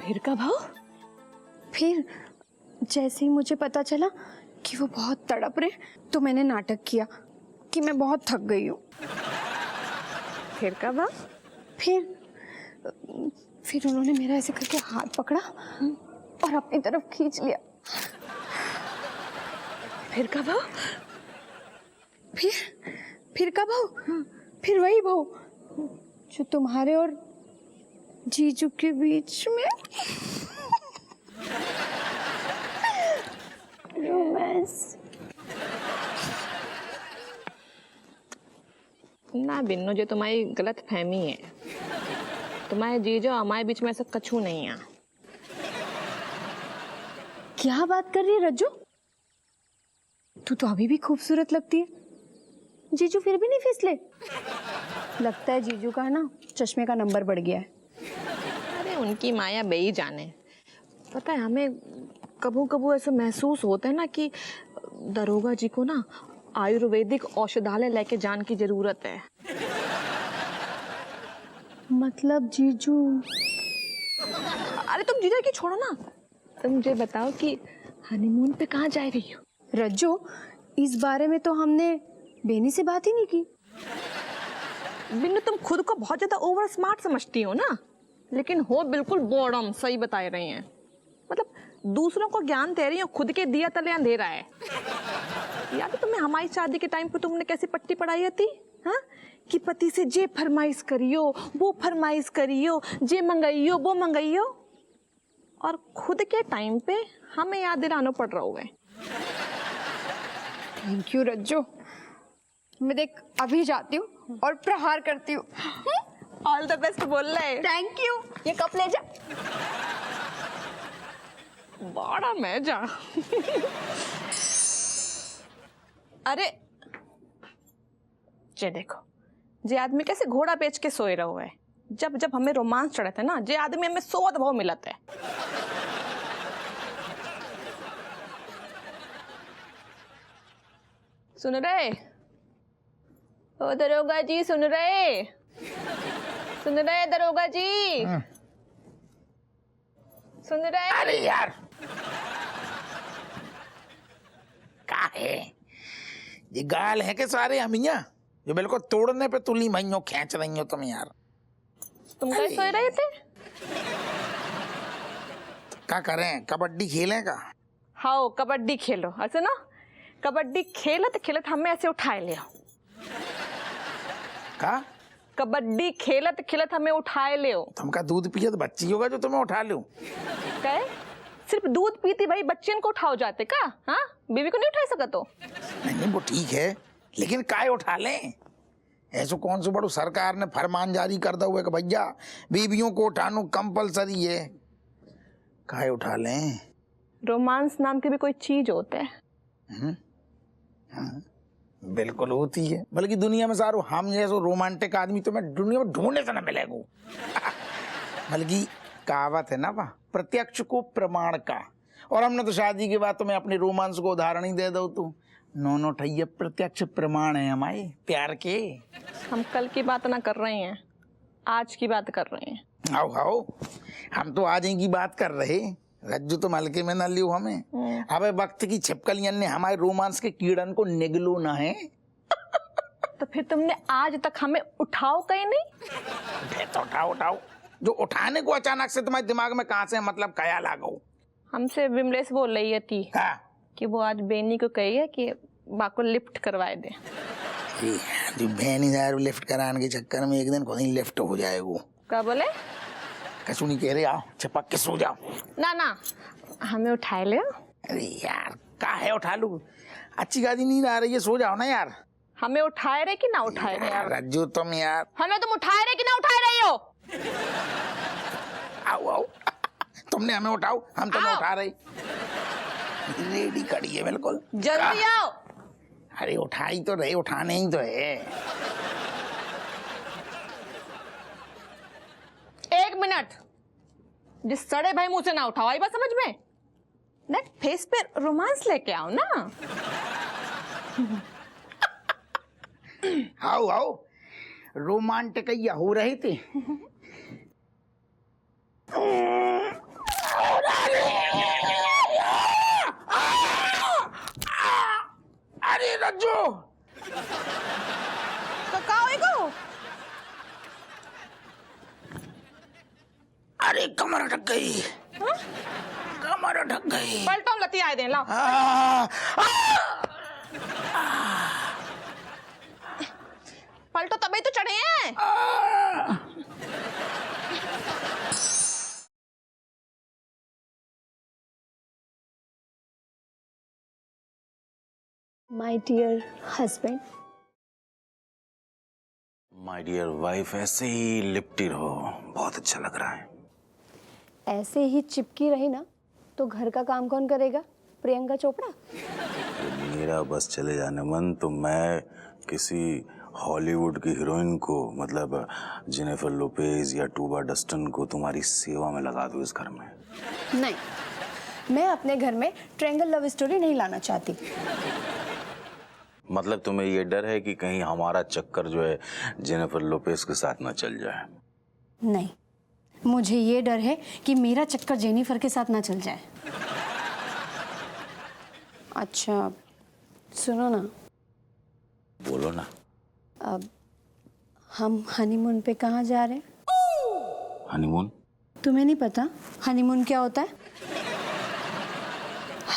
फिर का भाव? फिर जैसे ही मुझे पता चला कि वो बहुत तड़प रहे, तो मैंने नाटक किया कि मैं बहुत थक गई हूँ। फिर का भाव? फिर उन्होंने मेरा ऐसे करके हाथ पकड़ा और अपनी तरफ खींच लिया। फिर का भाव? फिर का भाव? फिर वही भाव जो तुम्हारे और जीजू के बीच में रोमांस। ना बिन्नू, जो तुम्हारी गलत फहमी है। तुम्हारे जीजो हमारे बीच में ऐसा कछू नहीं है। क्या बात कर रही है रज्जू? तू तो अभी भी खूबसूरत लगती है। जीजू फिर भी नहीं फिसले? लगता है जीजू का ना चश्मे का नंबर बढ़ गया है। अरे उनकी माया बेई जाने। पता है, हमें कबू कबू ऐसा महसूस होता है ना कि दरोगा जी को ना आयुर्वेदिक औषधालय लेके जाने की जरूरत है। मतलब जीजू? अरे तुम जीजा की छोड़ो ना, तुम मुझे बताओ कि हनीमून पे कहाँ जा रही हो? रज्जू, इस बारे में तो हमने बेनी से बात ही नहीं की। बिन्नू, तुम खुद को बहुत ज्यादा ओवर स्मार्ट समझती हो ना, लेकिन हो बिल्कुल बॉडम। सही बता रही हैं। मतलब दूसरों को ज्ञान दे रही हो, खुद के दिया तले अंधेरा है। याद है तुम्हें हमारी शादी के टाइम पे तुमने कैसी पट्टी पढ़ाई थी? हाँ, कि पति से जे फरमाइश करियो वो फरमाइश करियो, जे मंगाइयो वो मंगाइयो, और खुद के टाइम पे हमें याद दिलाना पड़ रहा होगा। थैंक यू रज्जू। मैं देख अभी जाती हूँ और प्रहार करती हूँ। ऑल द बेस्ट बोल रहे। Thank you. ये कप ले जा। बड़ा मैं जा। अरे जे देखो, जे आदमी कैसे घोड़ा बेच के सोए रहो है। जब जब हमें रोमांस चढ़े थे ना, जे आदमी हमें सो भाव मिलत है। सुन रहे ओ दरोगा जी? सुन रहे? सुन रहे दरोगा जी? सुन रहे? अरे यार का है ये? गाल है के सारे हमिया जो बिल्कुल तोड़ने पे तुली मइयों खींच रही हो तुम यार। तुम कैसे सोए रहे थे? क्या करें, कबड्डी खेलें का? हाँ, कबड्डी खेलो। ऐसे ना, कबड्डी खेलत खेलत हमें ऐसे उठाए ले आओ। का? कबड्डी खेलत खेलत हमें उठाए ले आओ। तुम का दूध पियत बच्ची होगा जो तुम्हें उठा लूं? क्या? सिर्फ दूध पीती भाई बच्चन को उठाओ जाते का? हाँ, बीवी को नहीं उठा सका तो? नहीं वो ठीक है, लेकिन काय उठा लें? ऐसो कौन सा बड़ो सरकार ने फरमान जारी कर दो कि भैया बीवियों को उठाना कंपलसरी है? काय उठा लें? रोमांस नाम की भी कोई चीज होता है। हाँ, बिल्कुल होती है। बल्कि दुनिया में सारो हम जैसो रोमांटिक आदमी तो मैं दुनिया में ढूंढने से न मिलेगो। बल्कि कहावत है ना, वह प्रत्यक्ष को प्रमाण का। और हमने तो शादी के बाद तुम्हें अपने रोमांस को उदाहरण ही दे दो। तू नोनो ठैया प्रत्यक्ष प्रमाण है हमारे प्यार के। हम कल की बात ना कर रहे हैं, आज की बात कर रहे हैं। आओ आओ, हम तो आज ही की बात कर रहे। रज्जू तो हल्के में न लियो हमें। अबे वक्त की छिपकलियन ने हमारे रोमांस के कीड़न को निगलो ना है। तो फिर तुमने आज तक हमें उठाओ कहीं नहीं? तो उठाओ उठाओ, जो उठाने को अचानक से तुम्हारे दिमाग में कहां से मतलब ख्याल आ गो? हमसे विमलेश बोल रही थी कि वो आज बेनी को कही है कि बा को लिफ्ट करवाए दे। जो बहनी यार लिफ्ट कराने के चक्कर में एक दिन खुद ही लिफ्ट हो जाएगा। क्या बोले? कछु नहीं कह रहे, आओ चिपक के सो जाओ। ना ना, हमें उठाए ले। अरे यार का है, उठा लू। अच्छी गाड़ी नींद आ रही है, सो जाओ ना यार। हमें उठाए रहे कि ना उठाए रहे? यार रज्जू तुम यार, हमें तुम उठाए रहे कि ना उठाए रही हो? आओ आओ, तुमने हमें उठाओ, हम तुम्हें उठा रहे। रेडी खड़ी है बिल्कुल, जल्दी आओ। अरे उठाई तो रहे, उठाने ही तो है। एक मिनट, जिस सड़े भाई मुंह से ना उठाओ। आई बात समझ में? नेट फेस पे रोमांस लेके आओ ना। आओ आओ, रोमांटिक या हो रहे थे। अरे रज्जू को अरे कमर अटक गई, कमर अटक गई। पलटो लती आए दे ला पलटो तभी तो चढ़े हैं। My dear husband, my dear wife, ऐसे ही लिपटी रहो, बहुत अच्छा लग रहा है। ऐसे ही चिपकी रही ना तो घर का काम कौन करेगा? प्रियंका चोपड़ा। मेरा बस चले जाने मन तो मैं किसी हॉलीवुड की हीरोइन को, मतलब जेनिफर लोपेज या टूबा डस्टन को तुम्हारी सेवा में लगा दूं इस घर में। नहीं, मैं अपने घर में ट्रायंगल लव स्टोरी नहीं लाना चाहती। मतलब तुम्हें ये डर है कि कहीं हमारा चक्कर जो है जेनिफर लोपेज के साथ ना चल जाए? नहीं, मुझे ये डर है कि मेरा चक्कर जेनिफर के साथ ना चल जाए। अच्छा सुनो ना, बोलो ना। अब हम हनीमून पे कहाँ जा रहे हैं? हनीमून? तुम्हें नहीं पता हनीमून क्या होता है?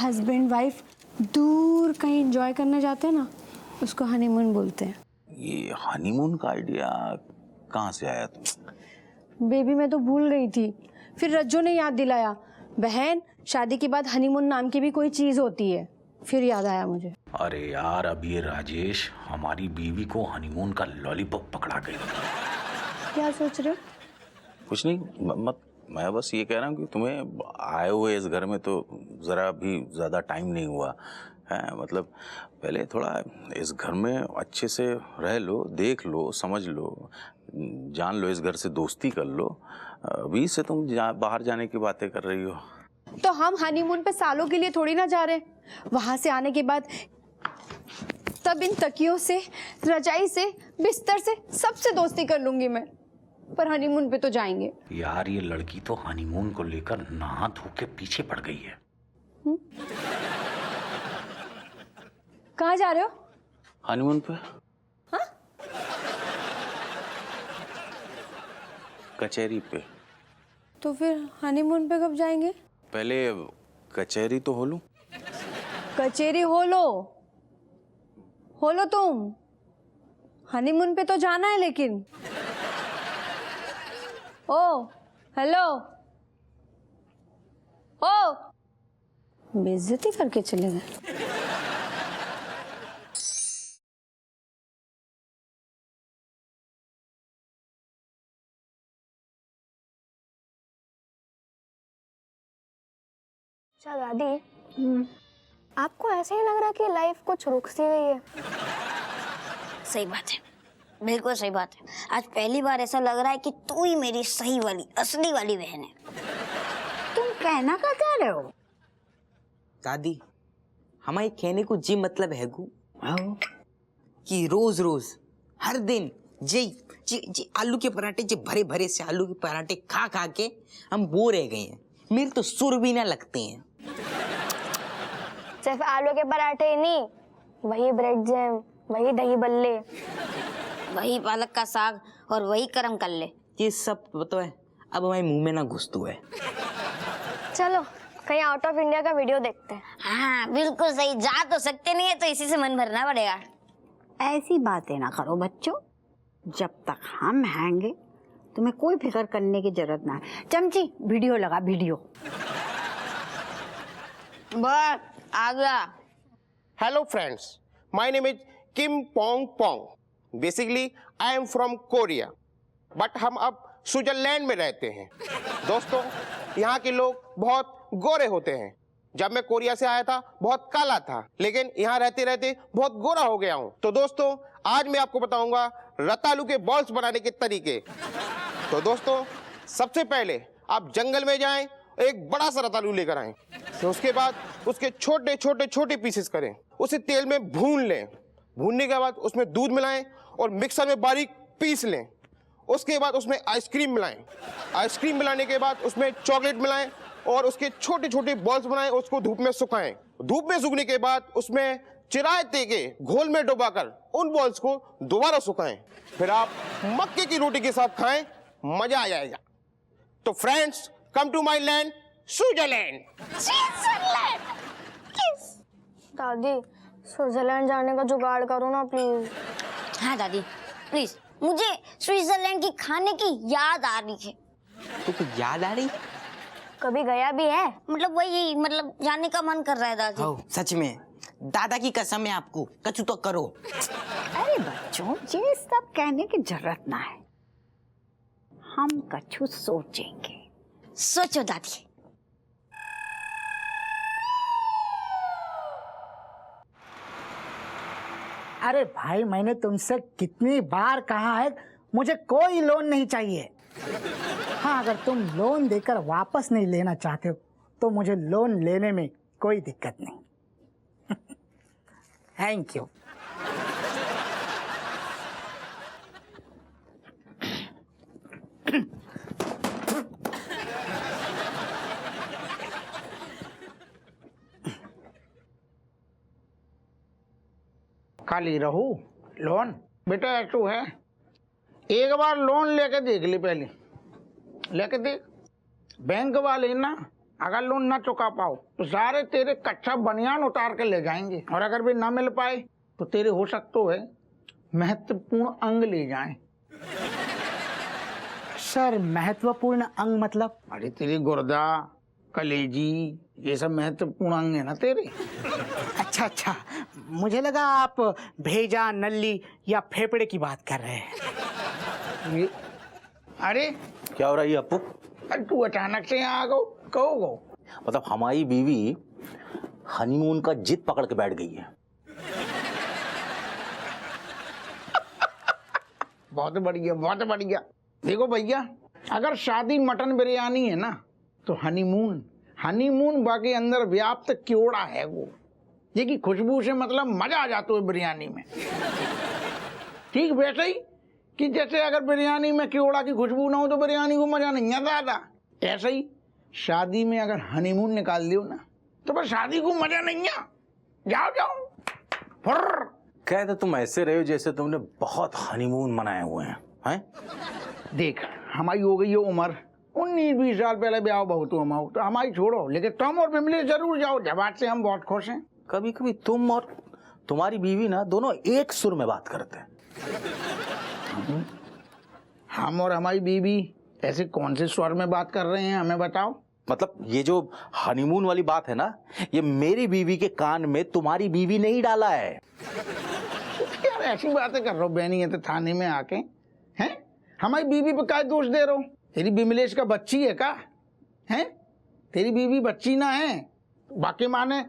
हस्बैंड वाइफ दूर कहीं एंजॉय करने जाते हैं ना, उसको हनीमून बोलते हैं। ये हनीमून का आइडिया कहाँ से आया तुम? बेबी मैं तो भूल गई थी, फिर रज्जू ने याद दिलाया। बहन, शादी के बाद हनीमून नाम की भी कोई चीज होती है, फिर याद आया मुझे। अरे यार, अब ये राजेश हमारी बीवी को हनीमून का लॉलीपॉप पकड़ा गई। क्या सोच रहे हो? कुछ नहीं, मैं बस ये कह रहा हूँ कि तुम्हें आए हुए इस घर में तो ज़रा भी ज़्यादा टाइम नहीं हुआ है। मतलब पहले थोड़ा इस घर में अच्छे से रह लो, देख लो, समझ लो, जान लो, इस घर से दोस्ती कर लो। अभी से तुम बाहर जाने की बातें कर रही हो। तो हम हनीमून पे सालों के लिए थोड़ी ना जा रहे। वहां से आने के बाद तब इन तकियों से, रजाई से, बिस्तर से, सबसे दोस्ती कर लूंगी मैं, पर हनीमून पे तो जाएंगे। यार, ये लड़की तो हनीमून को लेकर नहा धो के पीछे पड़ गई है। कहाँ जा रहे हो? हनीमून पे। हाँ? कचहरी पे। तो फिर हनीमून पे कब जाएंगे? पहले कचहरी तो हो लूं। कचेरी हो लो तुम। हनीमून पे तो जाना है लेकिन। ओ हेलो, ओ बेइज्जती करके चले गए। अच्छा दादी, आपको ऐसे ही लग रहा कि लाइफ कुछ रुक सी गई है? सही बात है, बिल्कुल सही बात है। आज पहली बार ऐसा लग रहा है कि तू ही मेरी सही वाली, असली वाली बहन है। तुम कहना क्या चाह रहे हो? दादी, हमारे कहने को जी मतलब है गु कि रोज रोज हर दिन जी जी जी आलू के पराठे, जी भरे भरे से आलू के पराठे खा खा के हम बोर रह गए हैं। मेरे तो सुर भी ना लगते हैं। सिर्फ आलू के पराठे ही नहीं, वही ब्रेड जैम, वही दही बल्ले, वही पालक का साग और वही करम कर ले। ये सब तो है, अब हमारे मुंह में ना घुसतू है। चलो कहीं आउट ऑफ इंडिया का वीडियो देखते हैं। हाँ बिल्कुल सही, जा तो सकते नहीं है तो इसी से मन भरना पड़ेगा। ऐसी बातें ना करो बच्चों, जब तक हम हैंगे तुम्हें कोई फिक्र करने की जरूरत ना है। चमची वीडियो लगा, वीडियो। बस आ गया। Hello friends, my name is Kim Pong Pong. Basically, I am from Korea, but हम अब स्विट्जरलैंड में रहते हैं। दोस्तों, यहाँ के लोग बहुत गोरे होते हैं। जब मैं कोरिया से आया था बहुत काला था, लेकिन यहाँ रहते रहते बहुत गोरा हो गया हूँ। तो दोस्तों, आज मैं आपको बताऊंगा रतालू के बॉल्स बनाने के तरीके। तो दोस्तों, सबसे पहले आप जंगल में जाएं, एक बड़ा सा रतालू लेकर आएं। तो उसके बाद उसके छोटे छोटे छोटे पीसेस करें, उसे तेल में भून लें। भूनने के बाद उसमें दूध मिलाएं और मिक्सर में बारीक पीस लें। उसके बाद उसमें आइसक्रीम मिलाएं। आइसक्रीम मिलाने के बाद उसमें चॉकलेट मिलाएं और उसके छोटे छोटे बॉल्स बनाएं, उसको धूप में सुखाएं। धूप में सूखने के बाद उसमें चिरायते के घोल में डुबाकर उन बॉल्स को दोबारा सुखाएं। फिर आप मक्के की रोटी के साथ खाएं, मजा आ जाएगा। तो friends, come to my land Switzerland. दादी स्विट्जरलैंड जाने का जुगाड़ करो ना प्लीज। हाँ दादी प्लीज, मुझे स्विट्जरलैंड की खाने की याद आ रही है। तुमको याद आ रही? कभी गया भी है? मतलब वही, मतलब जाने का मन कर रहा है दादी। ओ, सच में दादा की कसम है आपको, कछु तो करो। अरे बच्चों, ये सब कहने की जरूरत ना है, हम कछु सोचेंगे। सोचो दादी। अरे भाई, मैंने तुमसे कितनी बार कहा है मुझे कोई लोन नहीं चाहिए। हाँ, अगर तुम लोन देकर वापस नहीं लेना चाहते हो तो मुझे लोन लेने में कोई दिक्कत नहीं। Thank you. खाली रहू लोन बेटा ऐसू है, एक बार लोन लेके देख ली, पहले लेके देख। बैंक वाले ना अगर लोन ना चुका पाओ तो सारे तेरे कच्चा बनियान उतार के ले जाएंगे, और अगर भी ना मिल पाए तो तेरे हो सकता है महत्वपूर्ण अंग ले जाएं। सर, महत्वपूर्ण अंग मतलब? अरे तेरी गुर्दा, कलेजी, ये सब महत्वपूर्ण अंग है ना तेरे। अच्छा अच्छा, मुझे लगा आप भेजा, नली या फेफड़े की बात कर रहे हैं। अरे क्या हो रहा है अपू? अरे तू अचानक से यहाँ आ गो, कहो गो? मतलब हमारी बीवी हनीमून का जिद पकड़ के बैठ गई है। बहुत बढ़िया, बहुत बढ़िया। देखो भैया, अगर शादी मटन बिरयानी है ना तो हनीमून, हनीमून बाकी अंदर व्याप्त क्योड़ा है वो, ये की खुशबू से मतलब मजा आ जाता है बिरयानी में। ठीक वैसे ही कि जैसे अगर बिरयानी में क्योड़ा की खुशबू ना हो तो बिरयानी को मजा नहीं आता, ऐसे ही शादी में अगर हनीमून निकाल दियो ना तो बस शादी को मजा नहीं आ। जाओ जाओ फुर्र। कह तो तुम ऐसे रहे हो जैसे तुमने बहुत हनीमून मनाए हुए हैं। देख, हमारी हो गई है उम्र, 19-20 साल पहले ब्याह बहुत हुआ हमारा, तो हमारी छोड़ो, लेकिन तुम और बिमले जरूर जाओ, जवाब से हम बहुत खुश हैं। कभी कभी तुम और तुम्हारी बीवी ना दोनों एक सुर में बात करते हैं। हम और हमारी बीवी ऐसे कौन से स्वर में बात कर रहे हैं, हमें बताओ। मतलब ये जो हनीमून वाली बात है ना, ये मेरी बीवी के कान में तुम्हारी बीवी नहीं डाला है। यार ऐसी बातें कर रहे हो बहनी है तो थाने में आके, हैं? हमारी बीवी पे क्या दोष दे रहे हो? तेरी बिमलेश का बच्ची है का? हैं? तेरी बीवी बच्ची ना है। बाकी माने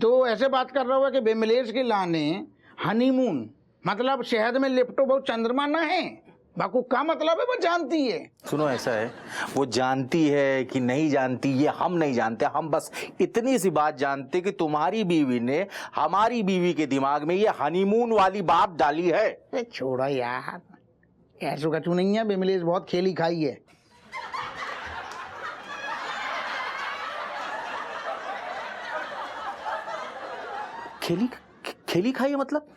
तो ऐसे बात कर रहा हुआ कि बिमलेश के लाने हनीमून मतलब शहद में लिपटो बहुत चंद्रमा ना है, बाकू का मतलब है वो जानती है। सुनो, ऐसा है, वो जानती है कि नहीं जानती ये हम नहीं जानते, हम बस इतनी सी बात जानते कि तुम्हारी बीवी ने हमारी बीवी के दिमाग में ये हनीमून वाली बात डाली है। छोड़ो यार, ऐसा कचू नहीं है, बिमलेश बहुत खेली खाई है। खेली खाई है मतलब?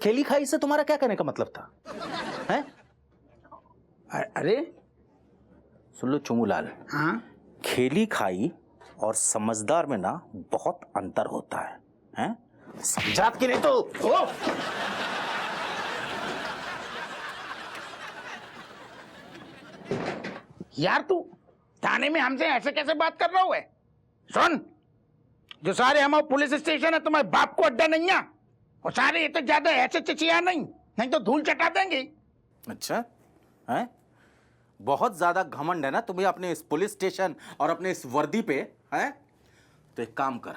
खेली खाई से तुम्हारा क्या कहने का मतलब था? हैं? अरे सुन लो चुमुलाल, हाँ, खेली खाई और समझदार में ना बहुत अंतर होता है, हैं? समझात की नहीं तो ओ! यार तू थाने में हमसे ऐसे कैसे बात कर रहा हुआ है? सुन, जो सारे हमारे पुलिस स्टेशन है तुम्हारे बाप को अड्डा नहीं है, और सारे ये तो ज्यादा ऐसे चिचिया नहीं तो धूल चटा देंगे। अच्छा है, बहुत ज्यादा घमंड है ना तुम्हें अपने इस पुलिस स्टेशन और अपने इस वर्दी पे, हैं? तो एक काम कर,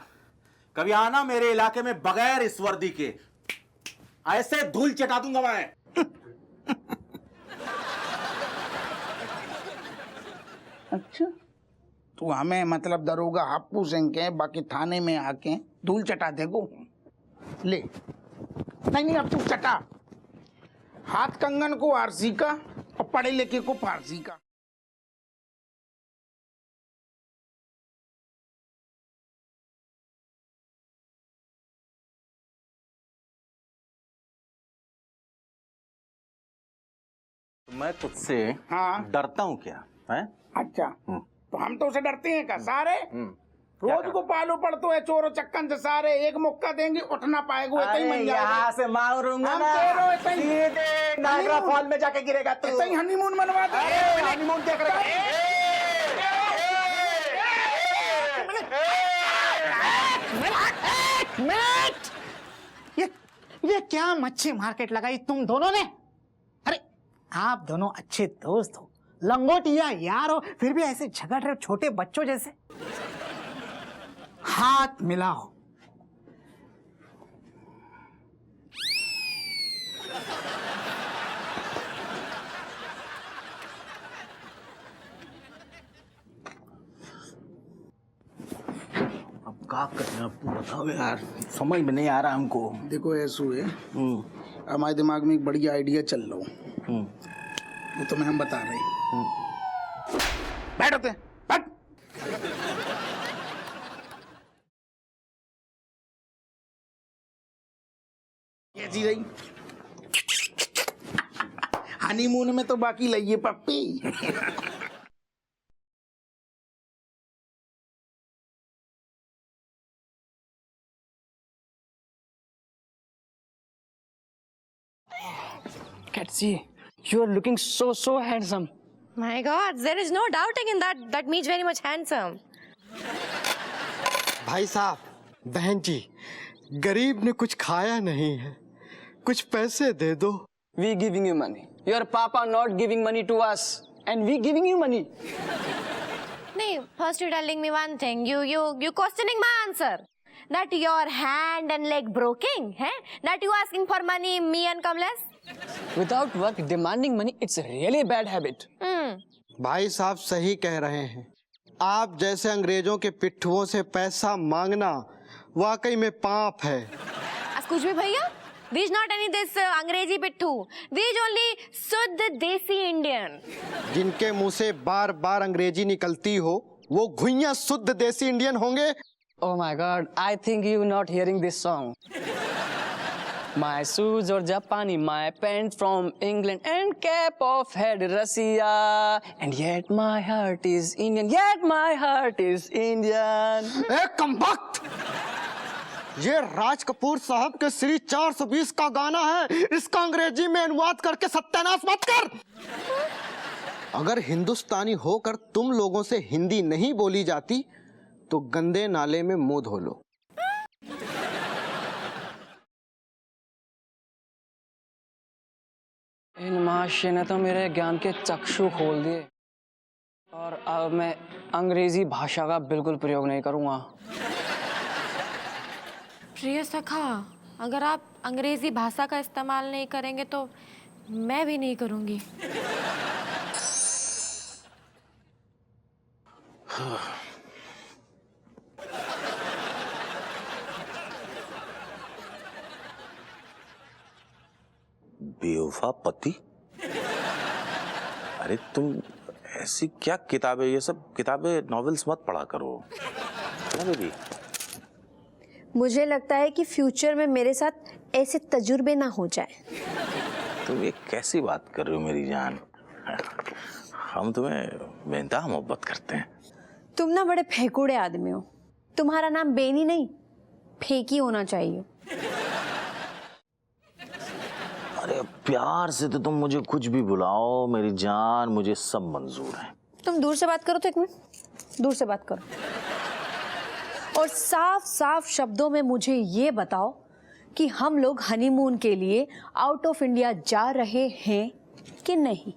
कभी आना मेरे इलाके में बगैर इस वर्दी के, ऐसे धूल चटा दूंगा मैं। अच्छा, तू हमें मतलब दरोगा हाप्पू सिंह के बाकी थाने में आके धूल चटा देगो? ले, नहीं अब तू चटा। हाथ कंगन को आरसी का और पढ़े लिखे को फारसी का। मैं तुझसे हाँ। डरता हूँ क्या है? अच्छा, तो हम तो उसे डरते हैं का सारे? रोज को पालो पड़तो है चोरो चक्कन से सारे, एक मुक्का देंगे उठ ना पाएगा, ऐसे ही मन जाएगा। यहाँ से मारूंगा हम ना, तेरो ऐसे ही सीधे नागरा फॉल में जाके गिरेगा तू। ऐसे ही हनीमून मनवा दे। हनीमून देख रहे ये क्या मच्छी मार्केट लगाई तुम दोनों ने? अरे आप दोनों अच्छे दोस्त हो, लंगोटिया यार हो, फिर भी ऐसे झगड़ रहे हो छोटे बच्चों जैसे। हाथ मिलाओ। अब क्या करना है तू बताओ यार, समझ में नहीं आ रहा हमको। देखो ऐसा है, हमारे दिमाग में एक बढ़िया आइडिया चल रहा हूँ, वो तुम्हें हम बता रहे हैं। बैठते हैं, बैठ। कैसी रही हनीमून में? तो बाकी लइए पप्पी। Katsi, you are looking so handsome. My God, there is no doubting in that. That means very much handsome. भाई साहब, बहन जी, गरीब ने कुछ खाया नहीं है, कुछ पैसे दे दो। We giving you money. Your papa not giving money to us, and we giving you money. No, first you're telling me one thing. You questioning my answer. That your hand and leg broken, है? That you asking for money, me and Kamlesh? Without work, demanding money, it's a really bad habit. भाई साहब सही कह रहे हैं, आप जैसे अंग्रेजों के पिट्ठुओं से पैसा मांगना वाकई में पाप है। कुछ भी भैया, we is not any this अंग्रेजी पिट्ठू. We is only शुद्ध देसी इंडियन. जिनके मुंह से बार बार अंग्रेजी निकलती हो, वो घुइयां शुद्ध देसी इंडियन होंगे। Oh my God, I think you not hearing this song. My shoes are Japani, my pants from England, and cap of head Russia, and yet my heart is Indian. Yet my heart is Indian. एक कमबख्त! ये राज कपूर साहब के श्री 420 का गाना है, इसका अंग्रेजी में अनुवाद करके सत्यानाश मत कर। अगर हिंदुस्तानी होकर तुम लोगों से हिंदी नहीं बोली जाती तो गंदे नाले में मुंह धो लो। इन महाशय ने तो मेरे ज्ञान के चक्षु खोल दिए, और अब मैं अंग्रेजी भाषा का बिल्कुल प्रयोग नहीं करूंगा। प्रिय सखा, अगर आप अंग्रेजी भाषा का इस्तेमाल नहीं करेंगे तो मैं भी नहीं करूंगी। बेवफा पति? अरे तुम ऐसी क्या किताबें, ये सब किताबें नॉवेल्स मत पढ़ा करो ना बेबी। मुझे लगता है कि फ्यूचर में मेरे साथ ऐसे तजुर्बे ना हो जाए। तुम ये कैसी बात कर रहे हो मेरी जान? हम तुम्हें बेइंतहा मोहब्बत करते हैं। तुम ना बड़े फेंकुड़े आदमी हो। तुम्हारा नाम बेनी नहीं, फेंकी होना चाहिए। अरे प्यार से तो तुम मुझे कुछ भी बुलाओ मेरी जान, मुझे सब मंजूर है। तुम दूर से बात करो तो एक मिनट दूर से बात करो, और साफ साफ शब्दों में मुझे ये बताओ कि हम लोग हनीमून के लिए आउट ऑफ इंडिया जा रहे हैं कि नहीं?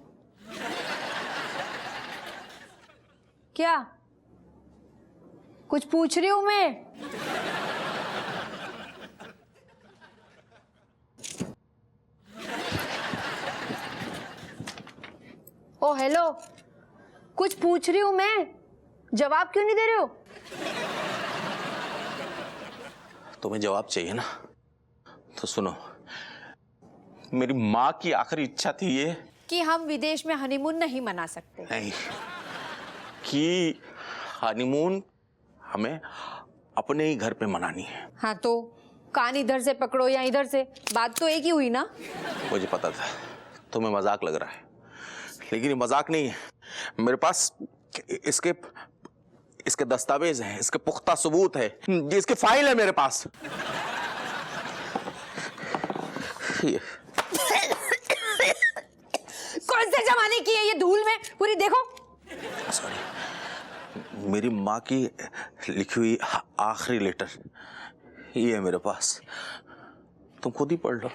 क्या कुछ पूछ रही हूं मैं? ओ हेलो, कुछ पूछ रही हूं मैं, जवाब क्यों नहीं दे रहे हो? तुम्हें जवाब चाहिए ना, तो सुनो, मेरी माँ की आखिरी इच्छा थी ये कि हम विदेश में हनीमून नहीं मना सकते। नहीं, कि हनीमून हमें अपने ही घर पे मनानी है। हाँ तो कान इधर से पकड़ो या इधर से, बात तो एक ही हुई ना। मुझे पता था तुम्हें मजाक लग रहा है, लेकिन ये मजाक नहीं है। मेरे पास इसके दस्तावेज हैं, इसके पुख्ता सबूत है, इसकी फाइल है मेरे पास। ये कौन से जमाने की है ये धूल में पूरी, देखो। सॉरी, मेरी माँ की लिखी हुई आखिरी लेटर ये है मेरे पास, तुम खुद ही पढ़ लो।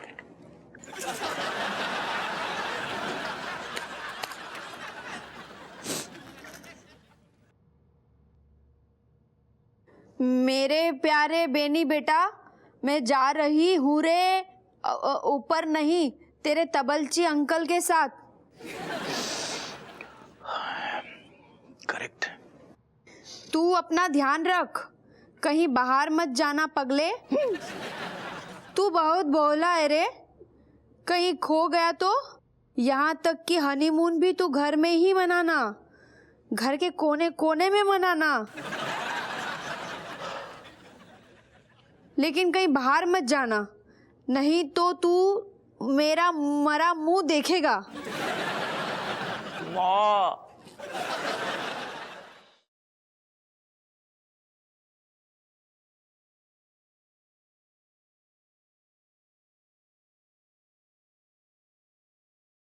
मेरे प्यारे बेनी बेटा, मैं जा रही हूँ रे ऊपर नहीं, तेरे तबलची अंकल के साथ। करेक्ट। तू अपना ध्यान रख, कहीं बाहर मत जाना पगले। तू बहुत भोला है रे, कहीं खो गया तो। यहाँ तक कि हनीमून भी तू घर में ही मनाना, घर के कोने कोने में मनाना, लेकिन कहीं बाहर मत जाना, नहीं तो तू मेरा मरा मुंह देखेगा। माँ